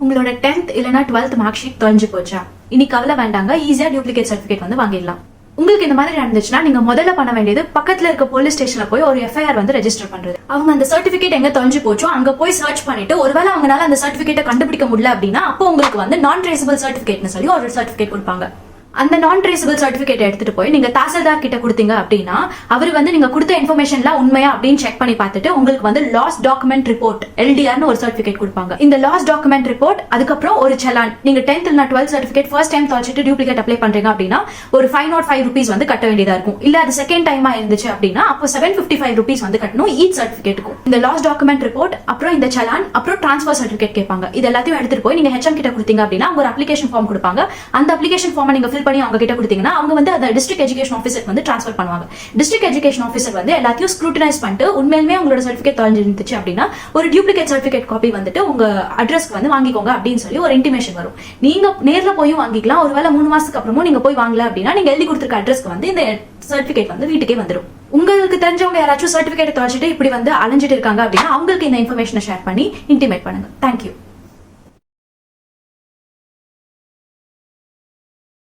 உங்களோட 10th இல்லனா 12th mark sheet தொலைஞ்சு போச்சா? இனி கவலை வேண்டாங்க, ஈஸியா டூப்ளிகேட் சர்டிபிகேட் வந்து வாங்கிடலாம். உங்களுக்கு இந்த மாதிரி நடந்துச்சுன்னா நீங்க முதல்ல பண்ண வேண்டியது பக்கத்துல இருக்க போலீஸ் ஸ்டேஷன்ல போய் ஒரு எஃப்ஐஆர் வந்து ரெஜிஸ்டர் பண்றது. அவங்க அந்த சர்டிபிகேட் எங்க தொலைஞ்சு போச்சோ அங்க போய் சர்ச் பண்ணிட்டு ஒருவேளை அவங்களால அந்த சர்டிபிகேட்டை கண்டுபிடிக்க முடியல அப்படின்னா அப்போ உங்களுக்கு வந்து நான் ட்ரேசபிள் சர்டிபிகேட்னு சொல்லி ஒரு சர்டிபிகேட் கொடுப்பாங்க. அந்த நான் ட்ரேசபிள் சர்டிபிகேட் எடுத்துட்டு போய் நீங்க தாசில்தார் கிட்ட கொடுத்தீங்க அப்படின்னா அவர் வந்து நீங்க கொடுத்த இன்ஃபர்மேஷன்லாம் உண்மையா அப்படின்னு செக் பண்ணி பார்த்துட்டு உங்களுக்கு வந்து லாஸ்ட் டாக்குமெண்ட் ரிப்போர்ட் LDRனு ஒரு சர்டிபிகேட் கொடுப்பாங்க. இந்த லாஸ்ட் டாக்குமெண்ட் ரிப்போர்ட் அதுக்கப்புறம் ஒரு செலான். நீங்க 10th இல்ல 12th சர்டிபிகேட் ஃபர்ஸ்ட் டைம் தொலைச்சிட்டு டூப்ளிகேட் அப்ளை பண்றீங்க அப்படின்னா ஒரு 505 rupees வந்து கட்ட வேண்டியதா இருக்கும். இல்ல அது செகண்ட் டைமா இருந்துச்சு அப்படின்னா அப்போ 755 rupees வந்து கட்டணும் ஈச் சர்டிபிகேட்டுக்கும். இந்த லாஸ்ட் டாக்குமெண்ட் ரிப்போர்ட் அப்புறம் இந்த செலான் அப்புறம் டிரான்ஸ்ஃபர் சர்டிபிகேட் கேட்பாங்க. இது எல்லாத்தையும் எடுத்துட்டு போய் நீங்க HM கிட்ட கொடுத்தீங்க அப்படின்னா ஒரு அப்ளிகேஷன் ஃபார்ம் கொடுப்பாங்க. அந்த அப்ளிகேஷன் ஃபார்மை நீங்க ஃபில் பண்ணி அவங்க கிட்ட கொடுத்தீங்கன்னா அவங்க வந்து அதை டிஸ்ட்ரிக்ட் எஜுகேஷன் ஆஃபீஸருக்கு வந்து ட்ரான்ஸ்ஃபர் பண்ணுவாங்க. டிஸ்ட்ரிக்ட் எஜுகேஷன் ஆஃபீஸர் வந்து எல்லாத்தையும் ஸ்க்ரூட்டனைஸ் பண்ணிட்டு உண்மையிலுமே உங்களோட சர்டிபிகேட் தொலைஞ்சிருந்துச்சு அப்படின்னா ஒரு டூப்ளிகேட் சர்டிபிகேட் காப்பி வந்துட்டு உங்க அட்ரஸ்க்கு வந்து வாங்கிக்கோங்க அப்படின்னு சொல்லி ஒரு இன்டிமேஷன் வரும். நீங்க நேர்ல போய் வாங்கிக்கலாம். ஒருவேளை 3 மாசத்துக்கு அப்புறமும் நீங்க போய் வாங்கல அப்படின்னா நீங்க எழுதி கொடுத்திருக்க அட்ரஸ்க்கு வந்து இந்த சர்டிபிகேட் வந்து வீட்டுக்கே வந்துடும். உங்களுக்கு தெரிஞ்சவங்க யாராச்சும் சர்டிபிகேட் தொலைச்சிட்டு இப்படி வந்து அலைஞ்சிட்டு இருக்காங்க அப்படின்னா அவங்களுக்கு இந்த இன்ஃபர்மேஷனை ஷேர் பண்ணி இன்டிமேட் பண்ணுங்க. தேங்க்யூ.